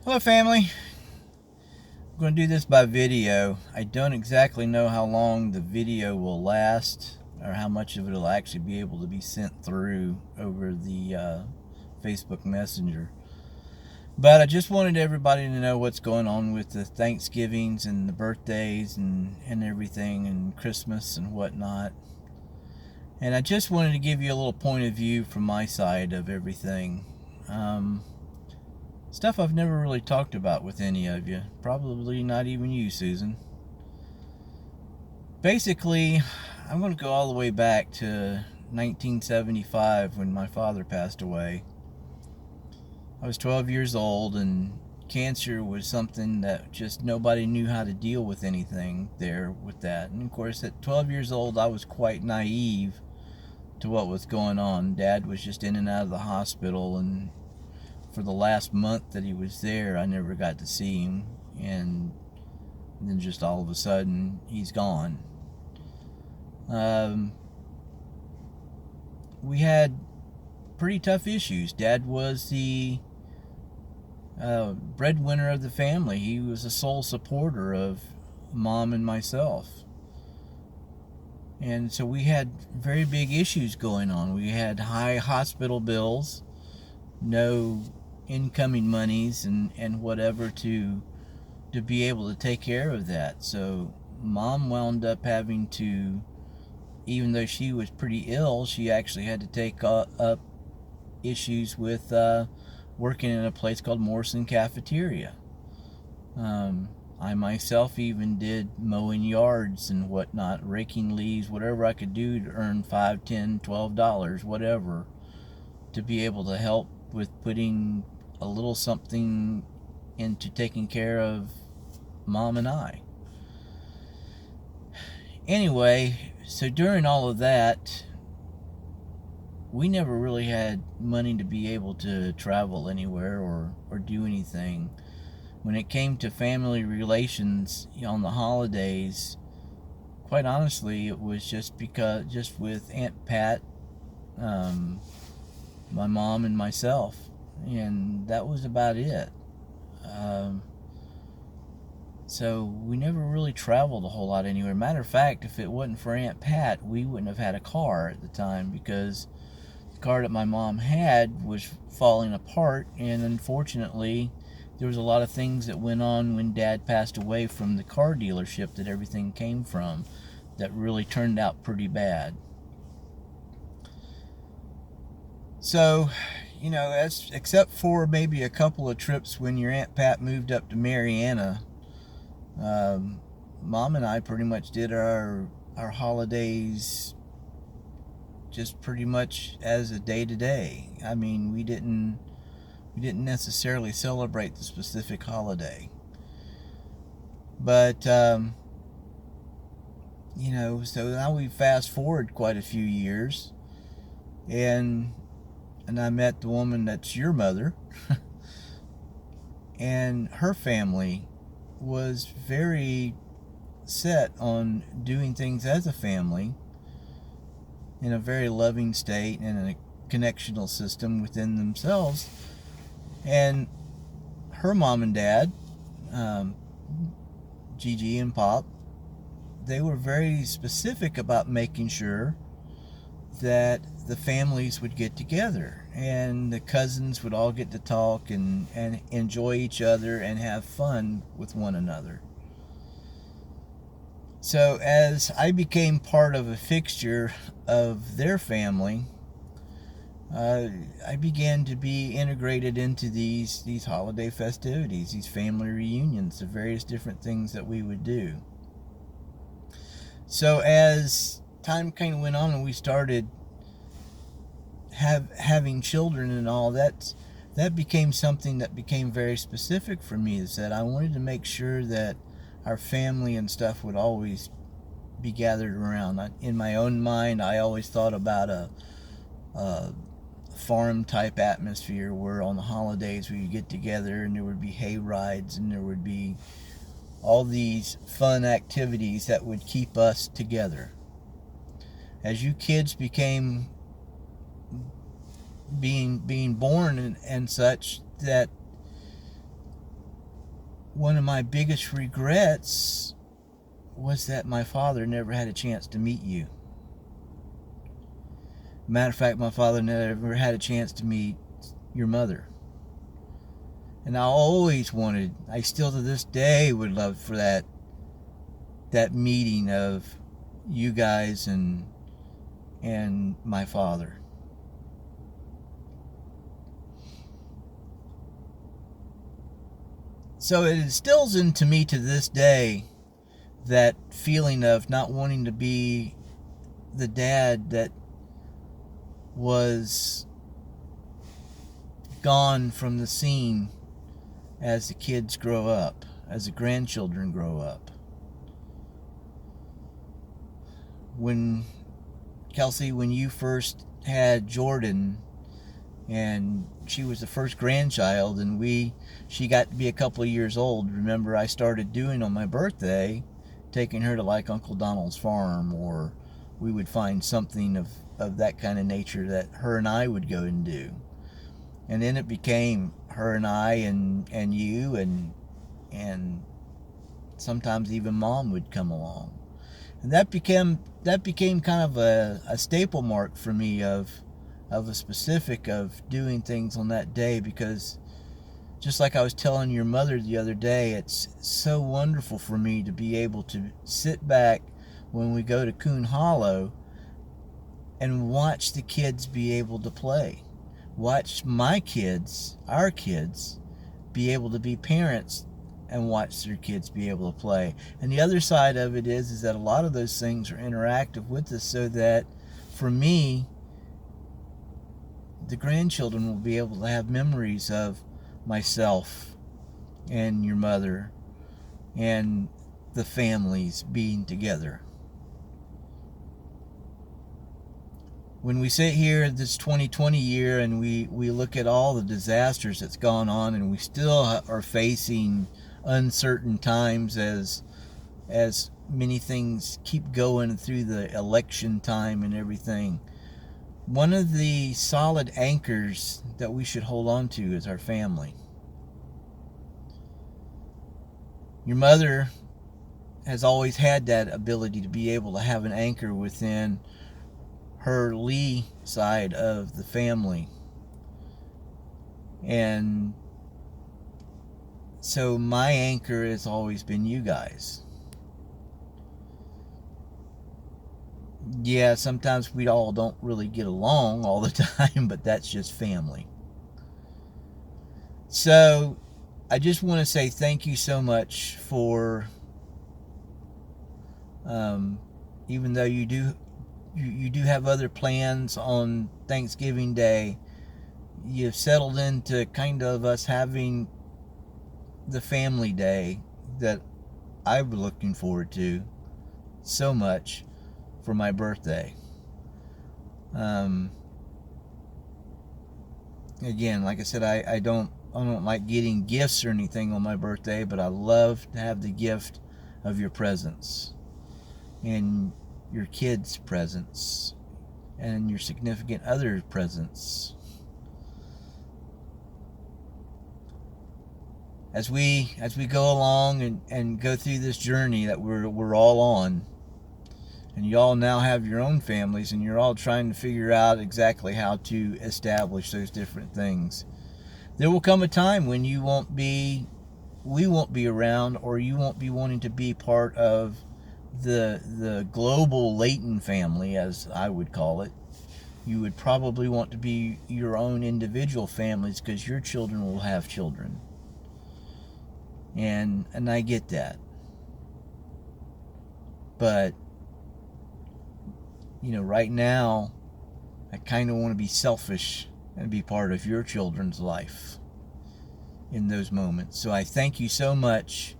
Hello family, I'm going to do this by video. I don't exactly know how long the video will last or how much of it will actually be able to be sent through over the Facebook Messenger. But I just wanted everybody to know what's going on with the Thanksgivings and the birthdays and everything and Christmas and whatnot. And I just wanted to give you a little point of view from my side of everything. Stuff I've never really talked about with any of you. Probably not even you, Susan. Basically, I'm going to go all the way back to 1975 when my father passed away. I was 12 years old, and cancer was something that just nobody knew how to deal with anything there with that. And of course, at 12 years old, I was quite naive to what was going on. Dad was just in and out of the hospital, and for the last month that he was there, I never got to see him, and then just all of a sudden, he's gone. We had pretty tough issues. Dad was the breadwinner of the family. He was a sole supporter of Mom and myself. And so we had very big issues going on. We had high hospital bills, no incoming monies and whatever to be able to take care of that. So Mom wound up having to, even though she was pretty ill, she actually had to take up issues with working in a place called Morrison Cafeteria. I myself even did mowing yards and whatnot, raking leaves, whatever I could do to earn $5, $10, $12, whatever, to be able to help with putting a little something into taking care of Mom and I. Anyway, so during all of that, we never really had money to be able to travel anywhere or do anything. When it came to family relations on the holidays, quite honestly, it was just with Aunt Pat, my mom, and myself, and that was about it. So we never really traveled a whole lot anywhere. Matter of fact, if it wasn't for Aunt Pat, we wouldn't have had a car at the time, because the car that my mom had was falling apart, and unfortunately there was a lot of things that went on when Dad passed away from the car dealership that everything came from that really turned out pretty bad. So, except for maybe a couple of trips when your Aunt Pat moved up to Mariana, Mom and I pretty much did our holidays just pretty much as a day to day. I mean, we didn't necessarily celebrate the specific holiday, but so now we fast forward quite a few years, and I met the woman that's your mother, and her family was very set on doing things as a family in a very loving state and a connectional system within themselves. And her mom and dad, Gigi and Pop, they were very specific about making sure that the families would get together and the cousins would all get to talk and enjoy each other and have fun with one another. So as I became part of a fixture of their family, I began to be integrated into these holiday festivities, these family reunions, the various different things that we would do. So as time kind of went on and we started having children and all that became something that became very specific for me, is that I wanted to make sure that our family and stuff would always be gathered around. In my own mind, I always thought about a farm type atmosphere where on the holidays we would get together and there would be hay rides and there would be all these fun activities that would keep us together. As you kids became being born and such, that one of my biggest regrets was that my father never had a chance to meet you. Matter of fact, my father never had a chance to meet your mother. And I still to this day would love for that meeting of you guys and my father. So it instills into me to this day that feeling of not wanting to be the dad that was gone from the scene as the kids grow up, as the grandchildren grow up. When Kelsey, when you first had Jordan, and she was the first grandchild, and she got to be a couple of years old. Remember, I started doing on my birthday, taking her to like Uncle Donald's farm, or we would find something of that kind of nature that her and I would go and do. And then it became her and I and you, and sometimes even Mom would come along. And that became kind of a staple mark for me of a specific of doing things on that day, because just like I was telling your mother the other day, it's so wonderful for me to be able to sit back when we go to Coon Hollow and watch the kids be able to play. Watch my kids, our kids, be able to be parents and watch their kids be able to play. And the other side of it is that a lot of those things are interactive with us, so that for me, the grandchildren will be able to have memories of myself and your mother and the families being together. When we sit here this 2020 year and we look at all the disasters that's gone on, and we still are facing uncertain times as many things keep going through the election time and everything, one of the solid anchors that we should hold on to is our family. Your mother has always had that ability to be able to have an anchor within her Lee side of the family. And so my anchor has always been you guys. Yeah, sometimes we all don't really get along all the time, but that's just family. So I just want to say thank you so much for, even though you do have other plans on Thanksgiving Day, you've settled into kind of us having the family day that I'm looking forward to so much for my birthday. Again, like I said, I don't like getting gifts or anything on my birthday, but I love to have the gift of your presence and your kids' presence and your significant other presence. As we go along and go through this journey that we're all on, and you all now have your own families, and you're all trying to figure out exactly how to establish those different things, there will come a time when we won't be around, or you won't be wanting to be part of the global Layton family, as I would call it. You would probably want to be your own individual families, because your children will have children. And I get that. But right now, I kind of want to be selfish and be part of your children's life in those moments. So I thank you so much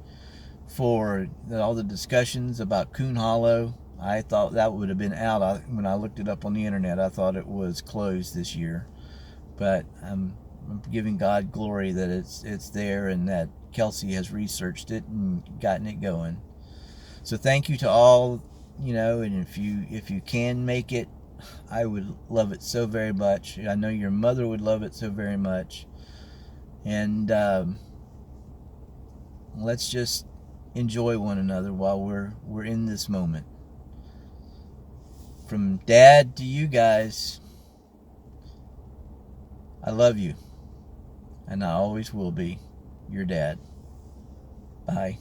for all the discussions about Coon Hollow. I thought that would have been out. When I looked it up on the internet, I thought it was closed this year. But I'm giving God glory that it's there, and that Kelsey has researched it and gotten it going. So thank you to all, and if you can make it, I would love it so very much. I know your mother would love it so very much. And let's just enjoy one another while we're in this moment. From Dad to you guys, I love you, and I always will be your dad. Bye.